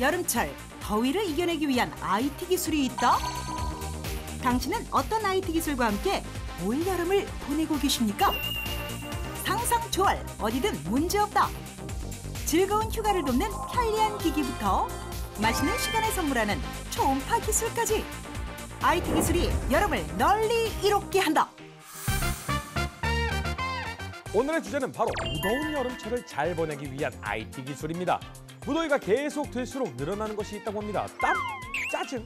여름철 더위를 이겨내기 위한 IT 기술이 있다? 당신은 어떤 IT 기술과 함께 올 여름을 보내고 계십니까? 상상 초월 어디든 문제없다. 즐거운 휴가를 돕는 편리한 기기부터 맛있는 시간을 선물하는 초음파 기술까지 IT 기술이 여름을 널리 이롭게 한다. 오늘의 주제는 바로 무더운 여름철을 잘 보내기 위한 IT 기술입니다. 무더위가 계속 될수록 늘어나는 것이 있다고 합니다. 땀, 짜증,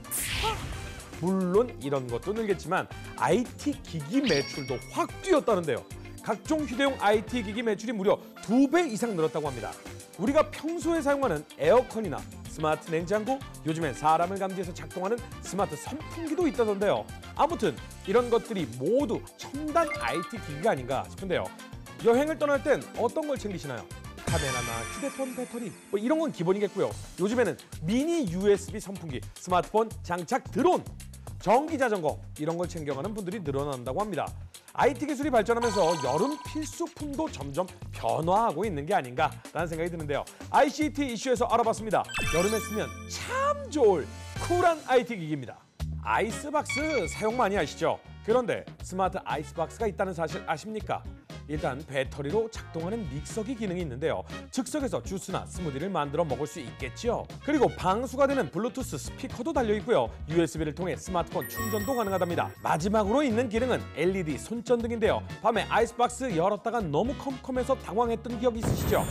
물론 이런 것도 늘겠지만 IT 기기 매출도 확 뛰었다는데요. 각종 휴대용 IT 기기 매출이 무려 2배 이상 늘었다고 합니다. 우리가 평소에 사용하는 에어컨이나 스마트 냉장고, 요즘엔 사람을 감지해서 작동하는 스마트 선풍기도 있다던데요. 아무튼 이런 것들이 모두 첨단 IT 기기가 아닌가 싶은데요. 여행을 떠날 땐 어떤 걸 챙기시나요? 카메라나 휴대폰 배터리 뭐 이런 건 기본이겠고요. 요즘에는 미니 USB 선풍기, 스마트폰 장착 드론, 전기 자전거 이런 걸 챙겨가는 분들이 늘어난다고 합니다. IT 기술이 발전하면서 여름 필수품도 점점 변화하고 있는 게 아닌가라는 생각이 드는데요. ICT 이슈에서 알아봤습니다. 여름에 쓰면 참 좋을 쿨한 IT 기기입니다. 아이스박스 사용 많이 하시죠? 그런데 스마트 아이스박스가 있다는 사실 아십니까? 일단 배터리로 작동하는 믹서기 기능이 있는데요. 즉석에서 주스나 스무디를 만들어 먹을 수 있겠지요. 그리고 방수가 되는 블루투스 스피커도 달려있고요. USB를 통해 스마트폰 충전도 가능하답니다. 마지막으로 있는 기능은 LED 손전등인데요. 밤에 아이스박스 열었다가 너무 컴컴해서 당황했던 기억 있으시죠?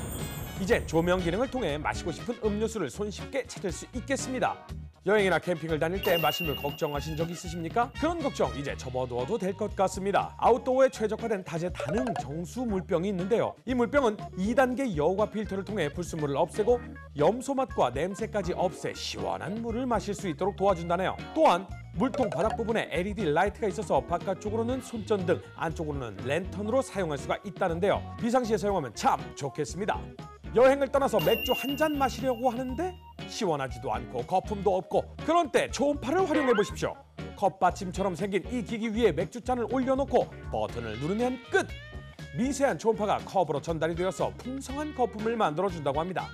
이제 조명 기능을 통해 마시고 싶은 음료수를 손쉽게 찾을 수 있겠습니다. 여행이나 캠핑을 다닐 때 마실 물 걱정하신 적 있으십니까? 그런 걱정 이제 접어두어도 될 것 같습니다. 아웃도어에 최적화된 다재다능 정수 물병이 있는데요. 이 물병은 2단계 여과 필터를 통해 불순물을 없애고 염소 맛과 냄새까지 없애 시원한 물을 마실 수 있도록 도와준다네요. 또한 물통 바닥 부분에 LED 라이트가 있어서 바깥쪽으로는 손전등, 안쪽으로는 랜턴으로 사용할 수가 있다는데요. 비상시에 사용하면 참 좋겠습니다. 여행을 떠나서 맥주 한 잔 마시려고 하는데 시원하지도 않고 거품도 없고 그런 때 초음파를 활용해 보십시오. 컵받침처럼 생긴 이 기기 위에 맥주잔을 올려놓고 버튼을 누르면 끝! 미세한 초음파가 컵으로 전달이 되어서 풍성한 거품을 만들어준다고 합니다.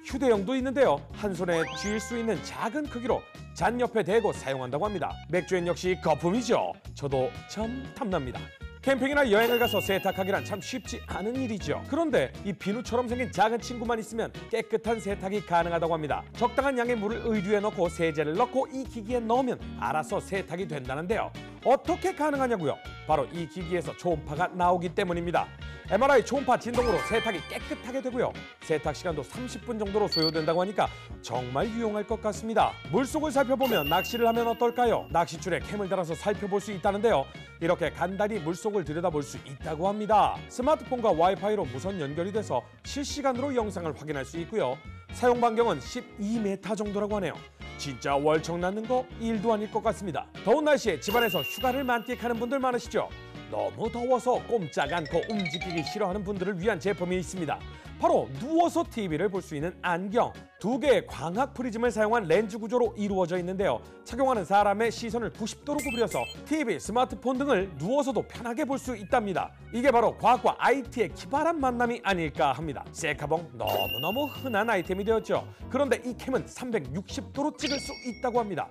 휴대용도 있는데요. 한 손에 쥘 수 있는 작은 크기로 잔 옆에 대고 사용한다고 합니다. 맥주엔 역시 거품이죠. 저도 참 탐납니다. 캠핑이나 여행을 가서 세탁하기란 참 쉽지 않은 일이죠. 그런데 이 비누처럼 생긴 작은 친구만 있으면 깨끗한 세탁이 가능하다고 합니다. 적당한 양의 물을 의류에 넣고 세제를 넣고 이 기기에 넣으면 알아서 세탁이 된다는데요. 어떻게 가능하냐고요? 바로 이 기기에서 초음파가 나오기 때문입니다. MRI 초음파 진동으로 세탁이 깨끗하게 되고요. 세탁 시간도 30분 정도로 소요된다고 하니까 정말 유용할 것 같습니다. 물속을 살펴보면 낚시를 하면 어떨까요? 낚싯줄에 캠을 달아서 살펴볼 수 있다는데요. 이렇게 간단히 물속을 들여다볼 수 있다고 합니다. 스마트폰과 와이파이로 무선 연결이 돼서 실시간으로 영상을 확인할 수 있고요. 사용 반경은 12m 정도라고 하네요. 진짜 월청 낳는 거 일도 아닐 것 같습니다. 더운 날씨에 집안에서 휴가를 만끽하는 분들 많으시죠? 너무 더워서 꼼짝 않고 움직이기 싫어하는 분들을 위한 제품이 있습니다. 바로 누워서 TV를 볼 수 있는 안경. 2개의 광학 프리즘을 사용한 렌즈 구조로 이루어져 있는데요. 착용하는 사람의 시선을 90도로 구부려서 TV, 스마트폰 등을 누워서도 편하게 볼 수 있답니다. 이게 바로 과학과 IT의 기발한 만남이 아닐까 합니다. 셀카봉 너무너무 흔한 아이템이 되었죠. 그런데 이 캠은 360도로 찍을 수 있다고 합니다.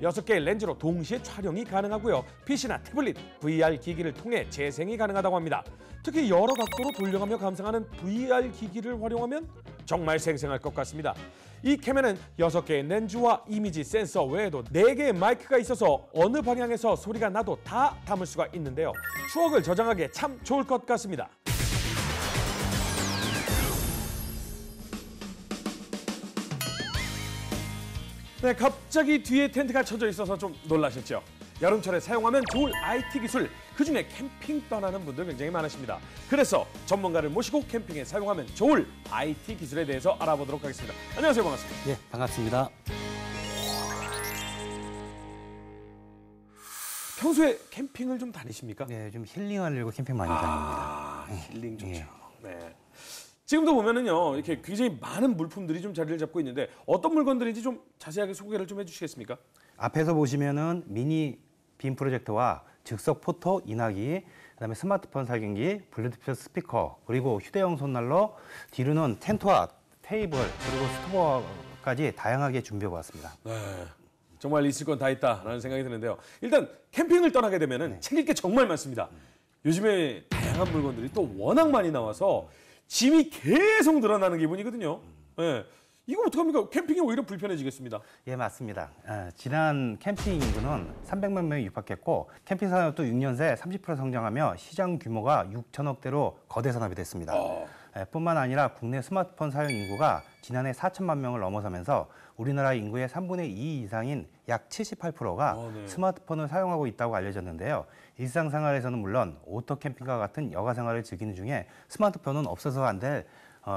6개의 렌즈로 동시에 촬영이 가능하고요. PC나 태블릿, VR 기기를 통해 재생이 가능하다고 합니다. 특히 여러 각도로 돌려가며 감상하는 VR 기기를 활용하면 정말 생생할 것 같습니다. 이 캠에는 6개의 렌즈와 이미지 센서 외에도 4개의 마이크가 있어서 어느 방향에서 소리가 나도 다 담을 수가 있는데요. 추억을 저장하기에 참 좋을 것 같습니다. 네, 갑자기 뒤에 텐트가 쳐져 있어서 좀 놀라셨죠? 여름철에 사용하면 좋을 IT 기술, 그중에 캠핑 떠나는 분들 굉장히 많으십니다. 그래서 전문가를 모시고 캠핑에 사용하면 좋을 IT 기술에 대해서 알아보도록 하겠습니다. 안녕하세요, 반갑습니다. 예, 반갑습니다. 평소에 캠핑을 좀 다니십니까? 네, 좀 힐링하려고 캠핑 많이 다닙니다. 힐링 좋죠. 예. 네. 지금도 보면은요, 이렇게 굉장히 많은 물품들이 좀 자리를 잡고 있는데 어떤 물건들인지 좀 자세하게 소개를 좀 해주시겠습니까? 앞에서 보시면은 미니 빔 프로젝터와 즉석 포토 인화기, 그다음에 스마트폰 살균기, 블루투스 스피커, 그리고 휴대용 손난로, 뒤로는 텐트와 테이블, 그리고 스토어 까지 다양하게 준비해 보았습니다. 네. 정말 있을 건 다 있다라는 생각이 드는데요. 일단 캠핑을 떠나게 되면은 챙길 게 정말 많습니다. 요즘에 다양한 물건들이 또 워낙 많이 나와서 짐이 계속 늘어나는 기분이거든요. 네. 이거 어떡합니까? 캠핑이 오히려 불편해지겠습니다. 예, 맞습니다. 지난 캠핑 인구는 300만 명이 육박했고 캠핑 산업도 6년 새 30% 성장하며 시장 규모가 6천억 대로 거대 산업이 됐습니다. 뿐만 아니라 국내 스마트폰 사용 인구가 지난해 4천만 명을 넘어서면서 우리나라 인구의 3분의 2 이상인 약 78%가 네. 스마트폰을 사용하고 있다고 알려졌는데요. 일상생활에서는 물론 오토 캠핑과 같은 여가 생활을 즐기는 중에 스마트폰은 없어서 안 될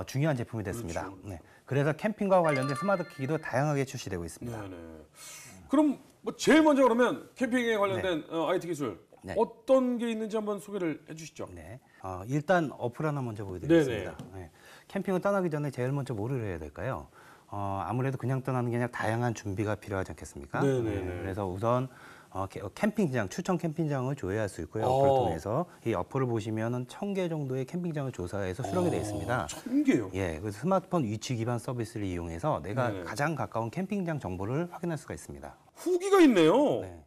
중요한 제품이 됐습니다. 그렇죠. 네. 그래서 캠핑과 관련된 스마트 기기도 다양하게 출시되고 있습니다. 네네. 그럼 뭐 제일 먼저 그러면 캠핑에 관련된 IT 기술 네. 어떤 게 있는지 한번 소개를 해주시죠. 네. 일단 어플 하나 먼저 보여드리겠습니다. 네네. 네. 캠핑을 떠나기 전에 제일 먼저 뭐를 해야 될까요? 아무래도 그냥 떠나는 게 아니라 다양한 준비가 필요하지 않겠습니까? 네네네. 그래서 우선 캠핑장, 추천 캠핑장을 조회할 수 있고요. 어플을 통해서 이 어플을 보시면은 1,000개 정도의 캠핑장을 조사해서 수록이 되어 있습니다. 1,000개요? 예, 그래서 스마트폰 위치 기반 서비스를 이용해서 내가 네네. 가장 가까운 캠핑장 정보를 확인할 수가 있습니다. 후기가 있네요. 네.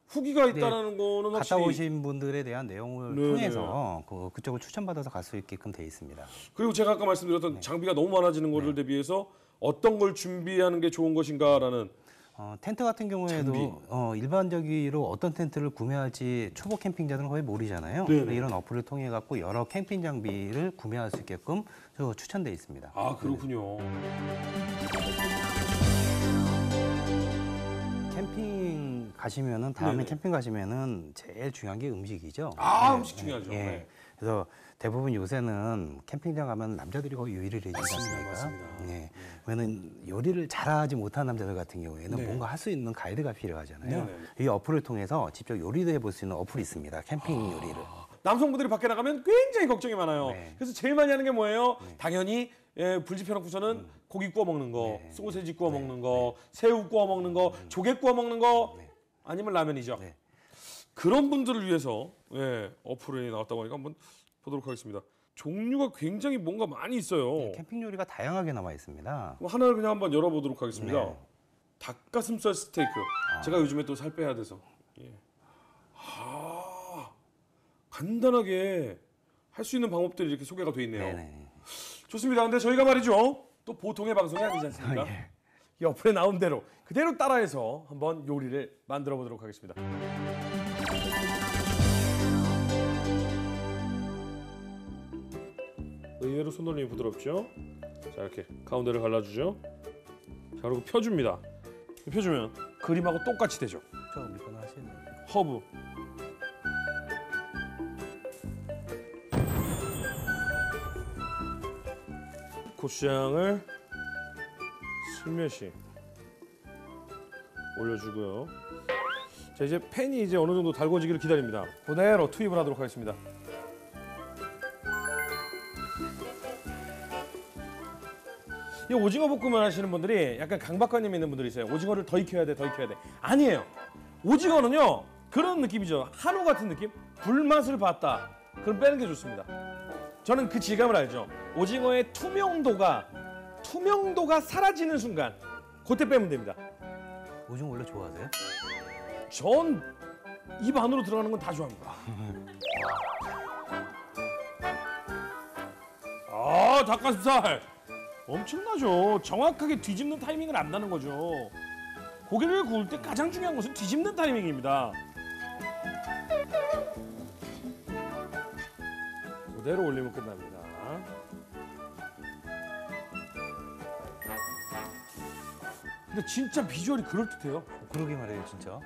후기가 있다는 거는 갔다 확실히 오신 분들에 대한 내용을 네네. 통해서 그쪽을 추천받아서 갈 수 있게끔 돼 있습니다. 그리고 제가 아까 말씀드렸던 장비가 너무 많아지는 거를 대비해서 어떤 걸 준비하는 게 좋은 것인가라는 텐트 같은 경우에도 일반적으로 어떤 텐트를 구매할지 초보 캠핑자들은 거의 모르잖아요. 네네. 이런 어플을 통해 갖고 여러 캠핑 장비를 구매할 수 있게끔 추천돼 있습니다. 아 그렇군요. 캠핑 가시면은 다음에 네네. 캠핑 가시면은 제일 중요한 게 음식이죠. 음식 중요하죠. 예. 네. 그래서 대부분 요새는 캠핑장 가면 남자들이 거의 요리를 해주지 않습니까? 맞습니다. 네. 왜냐면 요리를 잘하지 못한 남자들 같은 경우에는 네. 뭔가 할 수 있는 가이드가 필요하잖아요. 네네. 이 어플을 통해서 직접 요리도 해볼 수 있는 어플이 있습니다. 캠핑 요리를. 남성분들이 밖에 나가면 굉장히 걱정이 많아요. 네. 그래서 제일 많이 하는 게 뭐예요? 당연히 불 지펴놓고서는 고기 구워 먹는 거, 네. 소세지 구워 먹는 거, 새우 구워 먹는 거, 조개 구워 먹는 거, 아니면 라면이죠. 네. 그런 분들을 위해서 어플이 나왔다고 하니까 한번 보도록 하겠습니다. 종류가 굉장히 뭔가 많이 있어요. 캠핑 요리가 다양하게 남아 있습니다. 그럼 하나를 그냥 한번 열어보도록 하겠습니다. 네. 닭가슴살 스테이크. 제가 요즘에 또 살 빼야 돼서. 간단하게 할 수 있는 방법들이 이렇게 소개가 돼 있네요. 네네. 좋습니다. 근데 저희가 말이죠. 또 보통의 방송이 아니지 않습니까? 예. 이 어플에 나온 대로 그대로 따라해서 한번 요리를 만들어 보도록 하겠습니다. 의외로 손놀림이 부드럽죠? 자, 이렇게 가운데를 갈라주죠. 자, 그리고 펴줍니다. 펴주면 그림하고 똑같이 되죠. 저 밀거나 하시는 허브. 고추장을 슬며시 올려주고요. 자, 이제 팬이 이제 어느 정도 달궈지기를 기다립니다. 그대로 투입을 하도록 하겠습니다. 이 오징어 볶음을 하시는 분들이 약간 강박관념 있는 분들이 있어요. 오징어를 더 익혀야 돼, 더 익혀야 돼. 아니에요. 오징어는요 그런 느낌이죠. 한우 같은 느낌? 불맛을 봤다. 그럼 빼는 게 좋습니다. 저는 그 질감을 알죠. 오징어의 투명도가 사라지는 순간 그때 빼면 됩니다. 오징어 원래 좋아하세요? 전 입 안으로 들어가는 건 다 좋아합니다. 닭가슴살 엄청나죠. 정확하게 뒤집는 타이밍을 안다는 거죠. 고기를 구울 때 가장 중요한 것은 뒤집는 타이밍입니다. 그대로 올리면 끝납니다. 근데 진짜 비주얼이 그럴듯해요. 그러게 말이에요, 진짜.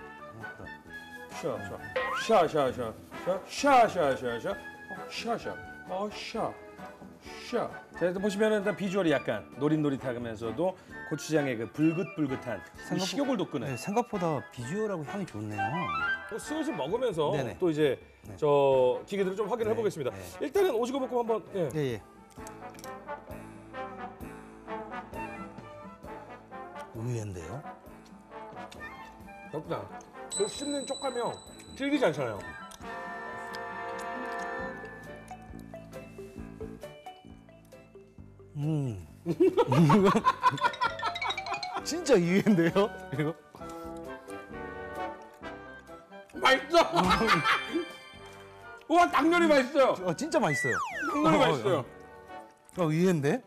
샤. 자, 일단 보시면은 일단 비주얼이 약간 노릿노릿하면서도 고추장의 그 불긋불긋한 이 식욕을 돋구는. 네, 생각보다 비주얼하고 향이 좋네요. 슬슬 먹으면서 네네. 또 이제 저 기계들을 좀 확인을 네, 해보겠습니다. 네. 일단은 오징어 볶음 한번. 예. 예, 예. 의외인데요? 그렇구나. 그 씹는 쪽하면 질기지 않잖아요. 진짜 의외인데요? 이거? 맛있어. 우와, 당면이 맛있어요. 진짜 맛있어요. 당면이 맛있어요. 의외인데?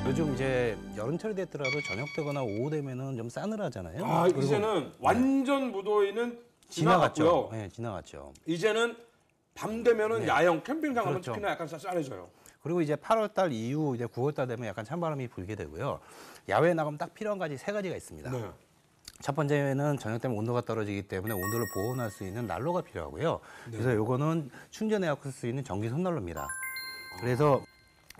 요즘 이제 여름철이 됐더라도 저녁 되거나 오후 되면은 좀 싸늘하잖아요. 아, 이제는 완전 무더위는 지나갔고요. 네, 지나갔죠. 이제는 밤 되면은 야영 캠핑장 가면 그렇죠. 특히나 약간 쌀쌀해져요. 그리고 이제 8월 달 이후 이제 9월 달 되면 약간 찬바람이 불게 되고요. 야외에 나가면 딱 필요한 가지 세 가지가 있습니다. 네. 첫 번째는 저녁 되면 온도가 떨어지기 때문에 온도를 보온할 수 있는 난로가 필요하고요. 그래서 요거는 충전해야 쓸 수 있는 전기 손난로입니다. 그래서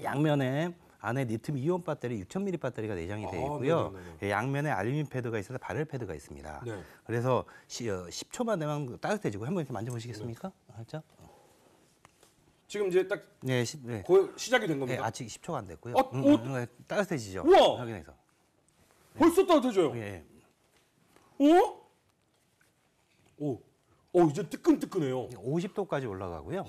양면에 안에 리튬 이온 배터리 6000mAh 배터리가 내장이 되어 있고요. 네네네. 양면에 알루미늄 패드가 있어서 발열 패드가 있습니다. 네. 그래서 10초만 되면 따뜻해지고 한번 이렇게 만져보시겠습니까? 살짝. 지금 이제 딱 네, 네. 시작이 된 네, 겁니다. 아직 10초가 안 됐고요. 네, 따뜻해지죠? 우와! 확인해서. 벌써 따뜻해져요. 예. 어? 이제 뜨끈뜨끈해요. 50도까지 올라가고요.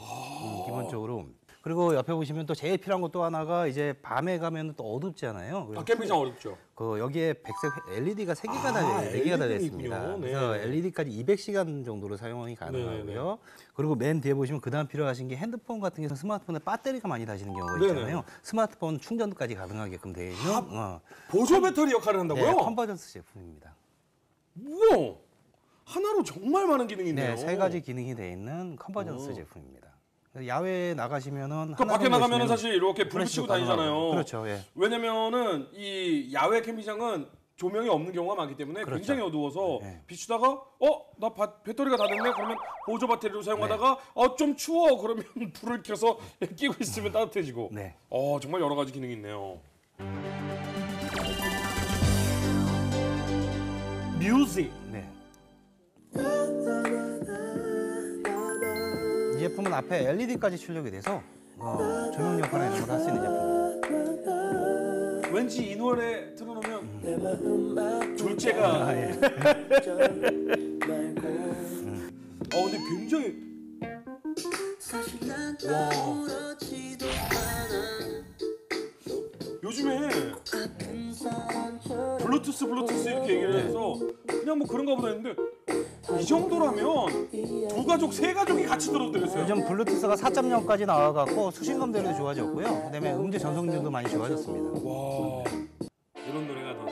기본적으로. 그리고 옆에 보시면 또 제일 필요한 것 또 하나가 이제 밤에 가면 또 어둡잖아요. 아, 캠핑장 어렵죠. 그 여기에 백색 LED가 3개가 달려, 4개가 달려 있습니다. LED 군요. 네. 그래서 LED까지 200시간 정도로 사용이 가능하고요. 그리고 맨 뒤에 보시면 그다음 필요하신 게 핸드폰 같은 경우 스마트폰에 배터리가 많이 다시는 경우가 네네. 있잖아요. 스마트폰 충전까지 가능하게끔 되어 있는 보조 배터리 역할을 한다고요? 네, 컨버전스 제품입니다. 우와! 하나로 정말 많은 기능이 있네요. 네, 3가지 기능이 되어 있는 컨버전스 제품입니다. 야외에 나가시면은 그러니까 밖에 나가면은 사실 이렇게 불 붙이고 다니잖아요. 그렇죠. 예. 왜냐면은 이 야외 캠핑장은 조명이 없는 경우가 많기 때문에 그렇죠. 굉장히 어두워서 네. 비추다가 나 배터리가 다 됐네. 그러면 보조 배터리로 사용하다가 좀 추워. 그러면 불을 켜서 끼고 있으면 따뜻해지고. 네. 정말 여러 가지 기능이 있네요. 뮤직. 네. 이 제품은 앞에 LED까지 출력이 돼서 조명 역할을 이런 걸 할 수 있는 제품입니다. 왠지 이 노래 틀어놓으면 졸제가 예. 근데 굉장히 와. 요즘에 블루투스 이렇게 얘기를 해서 그냥 뭐 그런가 보다 했는데 이 정도라면 두 가족, 세 가족이 같이 들어도 되겠어요. 요즘 블루투스가 4.0까지 나와갖고 수신검대로도 좋아졌고요. 그다음에 음질 전송률도 많이 좋아졌습니다. 와, 이런 노래가 더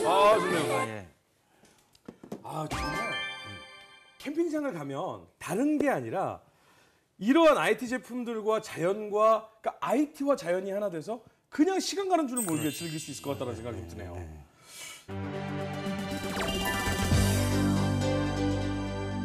좋아. 좋네요. 예. 정말 캠핑장을 가면 다른 게 아니라 이러한 IT 제품들과 자연과, 그러니까 IT와 자연이 하나 돼서 그냥 시간 가는 줄을 모르게 즐길 수 있을 것 같다는 생각이 좀 드네요.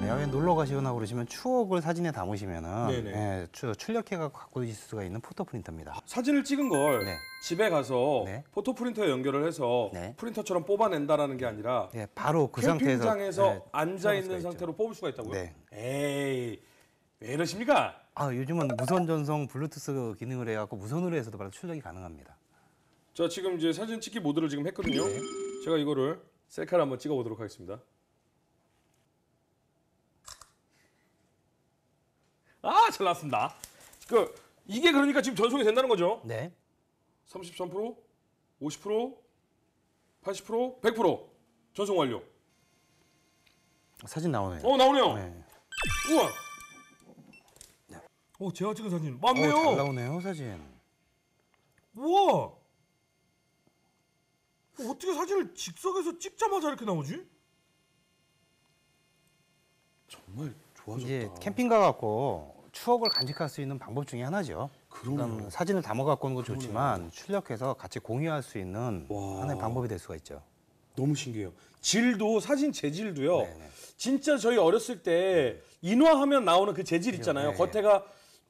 야외 놀러 가시거나 그러시면 추억을 사진에 담으시면은 네네. 출력해서 갖고 있을 수가 있는 포토 프린터입니다. 사진을 찍은 걸 네. 집에 가서 네. 포토 프린터에 연결을 해서 네. 프린터처럼 뽑아낸다라는 게 아니라 예, 바로 그 상태에서 캠핑장에서 앉아 수가 있는 있죠. 상태로 뽑을 수가 있다고요? 네. 에이, 왜 이러십니까? 요즘은 무선 전송 블루투스 기능을 해갖고 무선으로 해서도 바로 출력이 가능합니다. 자, 지금 이제 사진 찍기 모드를 지금 했거든요. 제가 이거를 셀카를 한번 찍어보도록 하겠습니다. 잘 나왔습니다. 이게 그러니까 지금 전송이 된다는 거죠? 네. 33%, 50%, 80%, 100% 전송 완료. 사진 나오네요. 나오네요. 네. 우와. 제가 찍은 사진 맞네요. 잘 나오네요, 사진. 우와. 어떻게 사진을 즉석에서 찍자마자 이렇게 나오지? 정말 좋아졌다. 이제 캠핑 가갖고 추억을 간직할 수 있는 방법 중에 하나죠. 그럼요. 사진을 담아 갖고 오는 것도 좋지만 출력해서 같이 공유할 수 있는 와. 하나의 방법이 될 수가 있죠. 너무 신기해요. 질도 사진 재질도요. 네네. 진짜 저희 어렸을 때 인화하면 나오는 그 재질 있잖아요. 네. 겉에가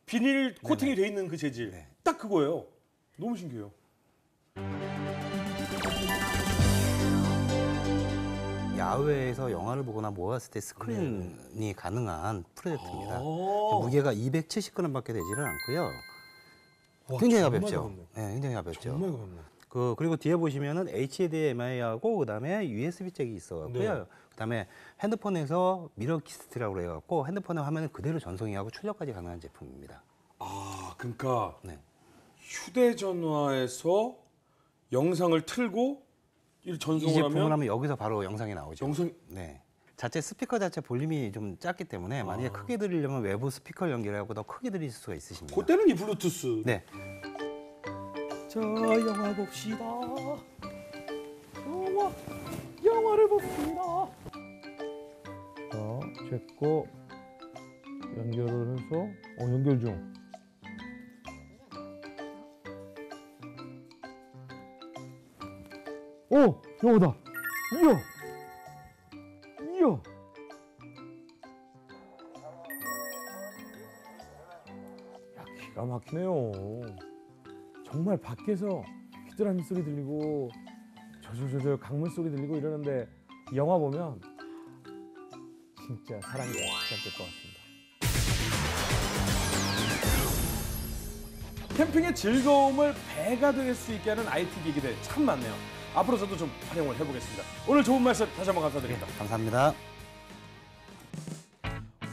비닐 코팅이 돼 있는 그 재질. 네. 딱 그거예요. 너무 신기해요. 야외에서 영화를 보거나 모았을 때 스크린이 가능한 프로젝트입니다. 아. 무게가 270g밖에 되지는 않고요. 와, 굉장히 정말 가볍죠. 가볍네. 네, 굉장히 가볍죠. 정말 가볍네. 그리고 뒤에 보시면은 HDMI하고 그다음에 USB 잭이 있어갖고요. 네. 그다음에 핸드폰에서 미러 키스트라고 해갖고 핸드폰의 화면을 그대로 전송하고 출력까지 가능한 제품입니다. 아, 그러니까 네. 휴대전화에서 영상을 틀고 이 이 전송을 제품을 하면 하면 여기서 바로 영상이 나오죠. 영상 네. 자체 스피커 자체 볼륨이 좀 작기 때문에 만약에 크게 들으려면 외부 스피커를 연결하고 더 크게 들릴 수가 있으십니다. 그때는 이 블루투스. 네. 자, 영화 봅시다. 영화를 봅시다. 자, 제거 연결을 해서 연결 중. 오, 영화다. 이야. 이야. 야, 기가 막히네요. 정말 밖에서 휘뚜라미 소리 들리고 저저저저 강물 소리 들리고 이러는데 영화 보면 진짜 사랑이 시작될 것 같습니다. 캠핑의 즐거움을 배가 될 수 있게 하는 IT 기기들 참 많네요. 앞으로 저도 좀 활용을 해보겠습니다. 오늘 좋은 말씀 다시 한번 감사드립니다. 감사합니다.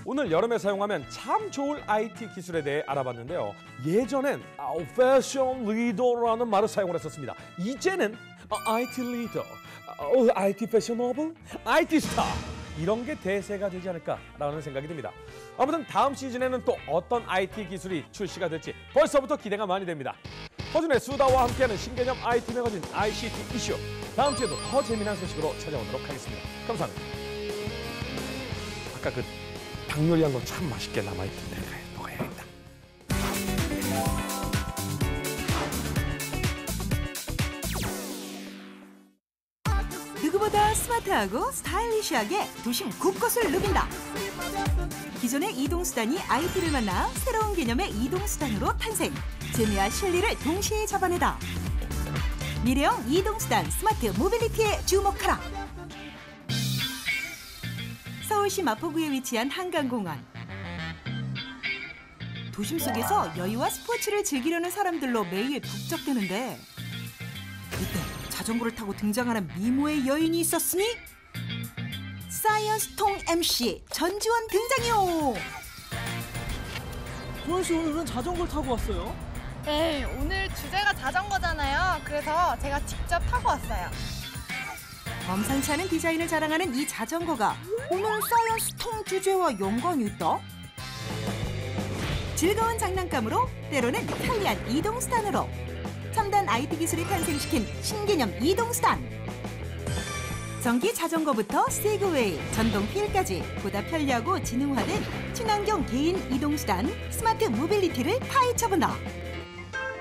오늘 여름에 사용하면 참 좋을 IT 기술에 대해 알아봤는데요. 예전엔 패션 리더라는 말을 사용을 했었습니다. 이제는 IT 리더, IT 패셔너블, IT 스타 이런 게 대세가 되지 않을까라는 생각이 듭니다. 아무튼 다음 시즌에는 또 어떤 IT 기술이 출시가 될지 벌써부터 기대가 많이 됩니다. 허준의 수다와 함께하는 신개념 IT 매거진 ICT 이슈. 다음 주에도 더 재미난 소식으로 찾아오도록 하겠습니다. 감사합니다. 아까 그 닭 요리한 거 참 맛있게 남아있던데 먹어야겠다. 누구보다 스마트하고 스타일리시하게 도심 곳곳을 누빈다. 기존의 이동수단이 IT를 만나 새로운 개념의 이동수단으로 탄생. 재미와 실리를 동시에 잡아내다. 미래형 이동수단 스마트 모빌리티에 주목하라. 서울시 마포구에 위치한 한강공원. 도심 속에서 여유와 스포츠를 즐기려는 사람들로 매일 북적대는데 이때 자전거를 타고 등장하는 미모의 여인이 있었으니 사이언스통 MC 전지원 등장이요. 조현 씨 오늘 왜 자전거를 타고 왔어요? 네, 오늘 주제가 자전거잖아요. 그래서 제가 직접 타고 왔어요. 범상치 않은 디자인을 자랑하는 이 자전거가 오늘 사이언스통 주제와 연관이 있다? 즐거운 장난감으로 때로는 편리한 이동수단으로 첨단 IT 기술이 탄생시킨 신개념 이동수단. 전기 자전거부터 세그웨이, 전동 휠까지 보다 편리하고 지능화된 친환경 개인 이동수단 스마트 모빌리티를 파헤쳐본다.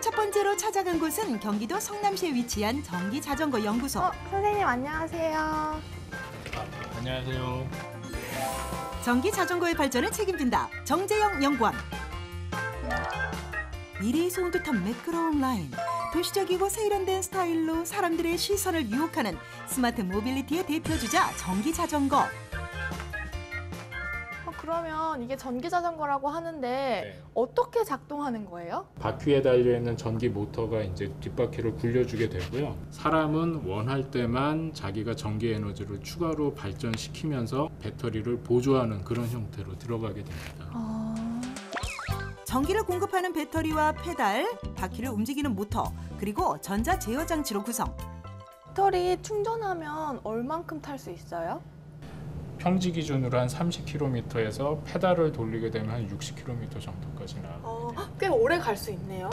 첫 번째로 찾아간 곳은 경기도 성남시에 위치한 전기자전거 연구소. 선생님 안녕하세요. 안녕하세요. 전기자전거의 발전을 책임진다. 정재영 연구원. 미래에서 온 듯한 매끄러운 라인. 도시적이고 세련된 스타일로 사람들의 시선을 유혹하는 스마트 모빌리티의 대표주자 전기자전거. 그러면 이게 전기자전거라고 하는데 어떻게 작동하는 거예요? 바퀴에 달려있는 전기 모터가 이제 뒷바퀴를 굴려주게 되고요. 사람은 원할 때만 자기가 전기 에너지를 추가로 발전시키면서 배터리를 보조하는 그런 형태로 들어가게 됩니다. 전기를 공급하는 배터리와 페달, 바퀴를 움직이는 모터, 그리고 전자 제어 장치로 구성. 배터리 충전하면 얼만큼 탈 수 있어요? 평지 기준으로 한 30km에서 페달을 돌리게 되면 한 60km 정도까지 나갑니다. 꽤 오래 갈 수 있네요.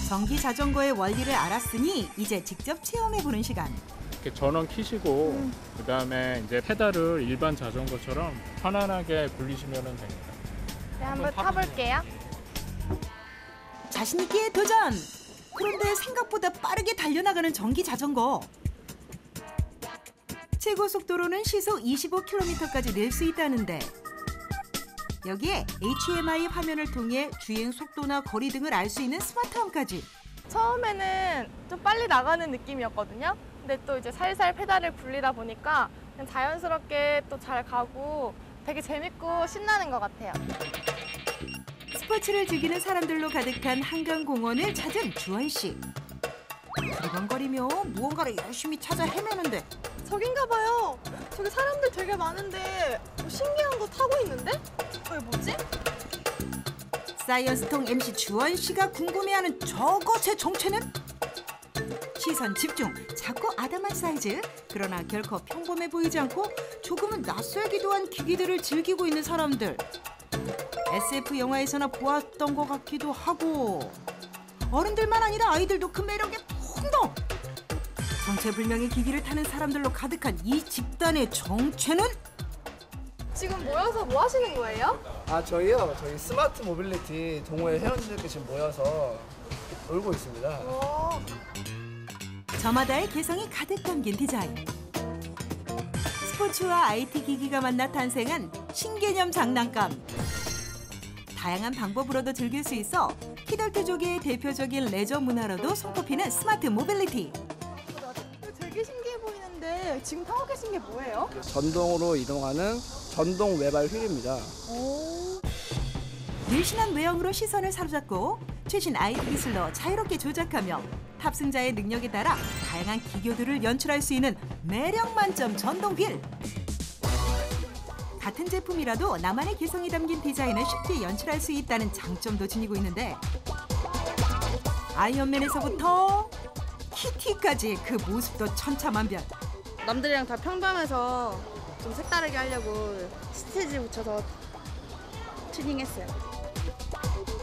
전기 자전거의 원리를 알았으니 이제 직접 체험해보는 시간. 이렇게 전원 키시고 그다음에 이제 페달을 일반 자전거처럼 편안하게 굴리시면 됩니다. 네, 한번 타볼게요. 자신 있게 도전! 그런데 생각보다 빠르게 달려나가는 전기 자전거. 최고 속도로는 시속 25km까지 낼 수 있다는데 여기에 HMI 화면을 통해 주행 속도나 거리 등을 알 수 있는 스마트함까지. 처음에는 좀 빨리 나가는 느낌이었거든요. 근데 또 이제 살살 페달을 굴리다 보니까 그냥 자연스럽게 또 잘 가고 되게 재밌고 신나는 것 같아요. 스포츠를 즐기는 사람들로 가득한 한강공원을 찾은 주원 씨. 두리번거리며 무언가를 열심히 찾아 헤매는데 저긴가 봐요. 저기 사람들 되게 많은데 뭐 신기한 거 타고 있는데? 뭐지? 사이언스통 MC 주원 씨가 궁금해하는 저것의 정체는? 시선 집중, 작고 아담한 사이즈. 그러나 결코 평범해 보이지 않고 조금은 낯설기도 한 기기들을 즐기고 있는 사람들. SF 영화에서나 보았던 것 같기도 하고 어른들만 아니라 아이들도 그 매력에 폭동! 정체불명의 기기를 타는 사람들로 가득한 이 집단의 정체는? 지금 모여서 뭐 하시는 거예요? 저희요. 저희 스마트 모빌리티 동호회 회원들께 지금 모여서 놀고 있습니다. 저마다의 개성이 가득 담긴 디자인. 스포츠와 IT 기기가 만나 탄생한 신개념 장난감. 다양한 방법으로도 즐길 수 있어 키덜트족의 대표적인 레저 문화로도 손꼽히는 스마트 모빌리티. 되게 신기해 보이는데 지금 타고 계신 게 뭐예요? 전동으로 이동하는 전동 외발 휠입니다. 늘씬한 외형으로 시선을 사로잡고 최신 IT 기술로 자유롭게 조작하며 탑승자의 능력에 따라 다양한 기교들을 연출할 수 있는 매력 만점 전동 휠. 같은 제품이라도 나만의 개성이 담긴 디자인을 쉽게 연출할 수 있다는 장점도 지니고 있는데 아이언맨에서부터 키티까지 그 모습도 천차만별. 남들이랑 다 평범해서 좀 색다르게 하려고 스티지 붙여서 튜닝했어요.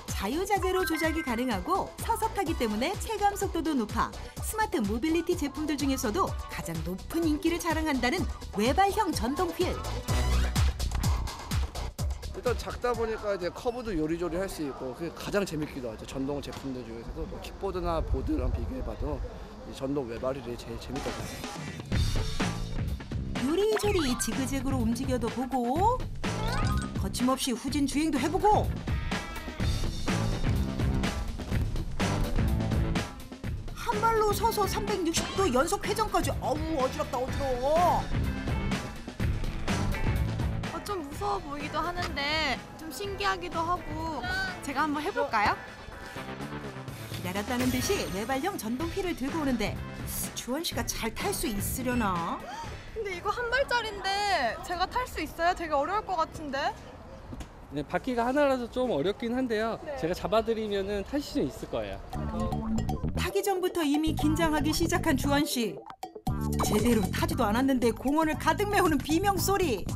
자유자재로 조작이 가능하고 서서 타기 때문에 체감 속도도 높아 스마트 모빌리티 제품들 중에서도 가장 높은 인기를 자랑한다는 외발형 전동 휠. 일단 작다 보니까 이제 커브도 요리조리 할 수 있고 그게 가장 재밌기도 하죠. 전동 제품들 중에서도 뭐 킥보드나 보드랑 비교해봐도 이 전동 외발이 제일 재밌다고 생각해요. 요리조리 지그재그로 움직여도 보고 거침없이 후진 주행도 해보고 한 발로 서서 360도 연속 회전까지. 어우 어지럽다 어지러워. 좀 무서워 보이기도 하는데 좀 신기하기도 하고 제가 한번 해볼까요? 기다렸다는 듯이 외발형 전동 휠을 들고 오는데 주원 씨가 잘 탈 수 있으려나? 근데 이거 한 발짜리인데 제가 탈 수 있어요? 되게 어려울 것 같은데? 네, 바퀴가 하나라서 좀 어렵긴 한데요. 네. 제가 잡아드리면은 타실 수 있을 거예요. 타기 전부터 이미 긴장하기 시작한 주원 씨. 제대로 타지도 않았는데 공원을 가득 메우는 비명 소리.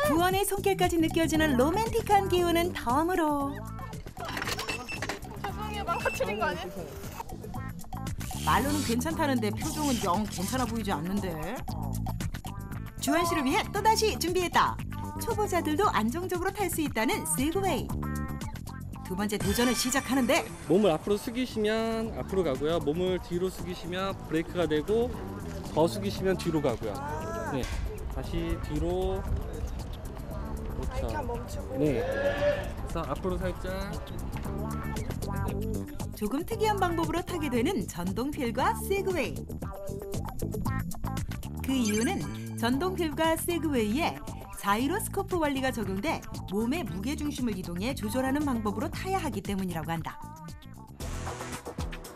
구원의 손길까지 느껴지는 로맨틱한 기운은 덤으로. 죄송해요, 망가뜨린 거 아니에요? 말로는 괜찮다는데 표정은 영 괜찮아 보이지 않는데. 주원 씨를 위해 또다시 준비했다. 초보자들도 안정적으로 탈 수 있다는 세그웨이. 두 번째 도전을 시작하는데 몸을 앞으로 숙이시면 앞으로 가고요. 몸을 뒤로 숙이시면 브레이크가 되고 더 숙이시면 뒤로 가고요. 네, 다시 뒤로. 이렇게 그렇죠. 멈추고. 네. 그래서 앞으로 살짝. 조금 특이한 방법으로 타게 되는 전동 휠과 세그웨이. 그 이유는 전동 휠과 세그웨이에 자이로스코프 원리가 적용돼 몸의 무게 중심을 이동해 조절하는 방법으로 타야 하기 때문이라고 한다.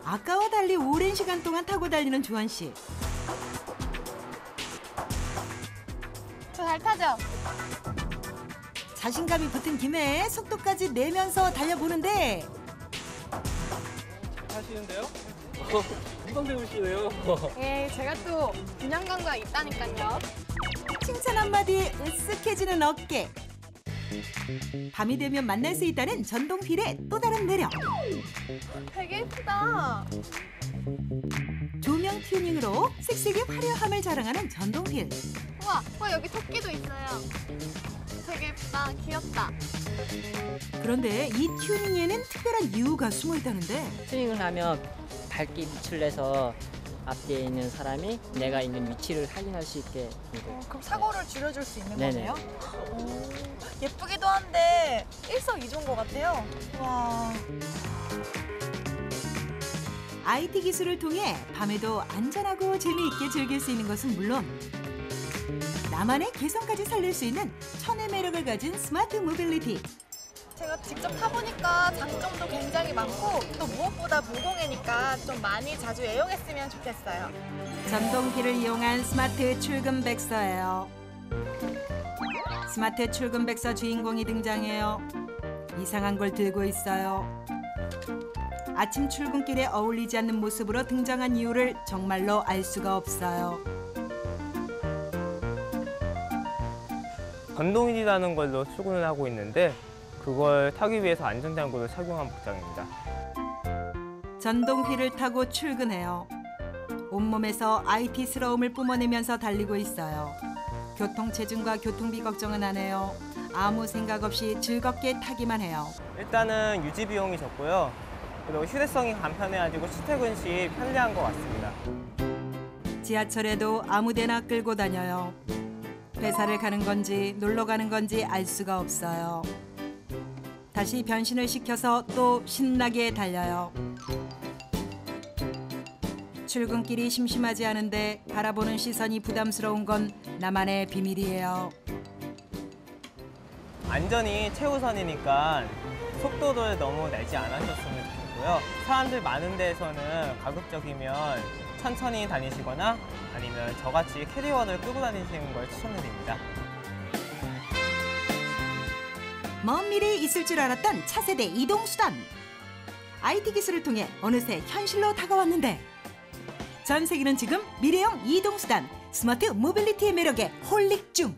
아까와 달리 오랜 시간 동안 타고 달리는 주원 씨. 저 잘 타죠? 자신감이 붙은 김에 속도까지 내면서 달려보는데 하시는데요? 금방 배우시네요. 예, 제가 또 균형 감각 있다니까요. 칭찬 한마디에 으쓱해지는 어깨. 밤이 되면 만날 수 있다는 전동 휠의 또 다른 매력. 되게 예쁘다. 조명 튜닝으로 색색의 화려함을 자랑하는 전동 휠. 우와, 여기 토끼도 있어요. 되게 예쁘다, 귀엽다. 그런데 이 튜닝에는 특별한 이유가 숨어 있다는데 튜닝을 하면 밝게 빛을 내서 앞뒤에 있는 사람이 내가 있는 위치를 확인할 수 있게. 그럼 사고를 줄여줄 수 있는 네네. 거네요? 오, 예쁘기도 한데 일석이조인 것 같아요. 와. IT 기술을 통해 밤에도 안전하고 재미있게 즐길 수 있는 것은 물론 나만의 개성까지 살릴 수 있는 천의 매력을 가진 스마트 모빌리티. 제가 직접 타보니까 장점도 굉장히 많고 또 무엇보다 무공해니까 좀 많이 자주 애용했으면 좋겠어요. 전동키를 이용한 스마트 출근 백서예요. 스마트 출근 백서 주인공이 등장해요. 이상한 걸 들고 있어요. 아침 출근길에 어울리지 않는 모습으로 등장한 이유를 정말로 알 수가 없어요. 전동휠이라는 걸로 출근을 하고 있는데 그걸 타기 위해서 안전장구를 착용한 복장입니다. 전동휠을 타고 출근해요. 온몸에서 IT스러움을 뿜어내면서 달리고 있어요. 교통체증과 교통비 걱정은 안 해요. 아무 생각 없이 즐겁게 타기만 해요. 일단은 유지 비용이 적고요. 그리고 휴대성이 간편해가지고 출퇴근 시 편리한 것 같습니다. 지하철에도 아무데나 끌고 다녀요. 회사를 가는 건지 놀러 가는 건지 알 수가 없어요. 다시 변신을 시켜서 또 신나게 달려요. 출근길이 심심하지 않은데 바라보는 시선이 부담스러운 건 나만의 비밀이에요. 안전이 최우선이니까 속도를 너무 내지 않으셨으면 좋겠고요. 사람들 많은 데에서는 가급적이면 천천히 다니시거나 아니면 저같이 캐리어를 끌고 다니시는 걸 추천드립니다. 먼 미래에 있을 줄 알았던 차세대 이동수단. IT 기술을 통해 어느새 현실로 다가왔는데 전 세계는 지금 미래형 이동수단 스마트 모빌리티의 매력에 홀릭 중.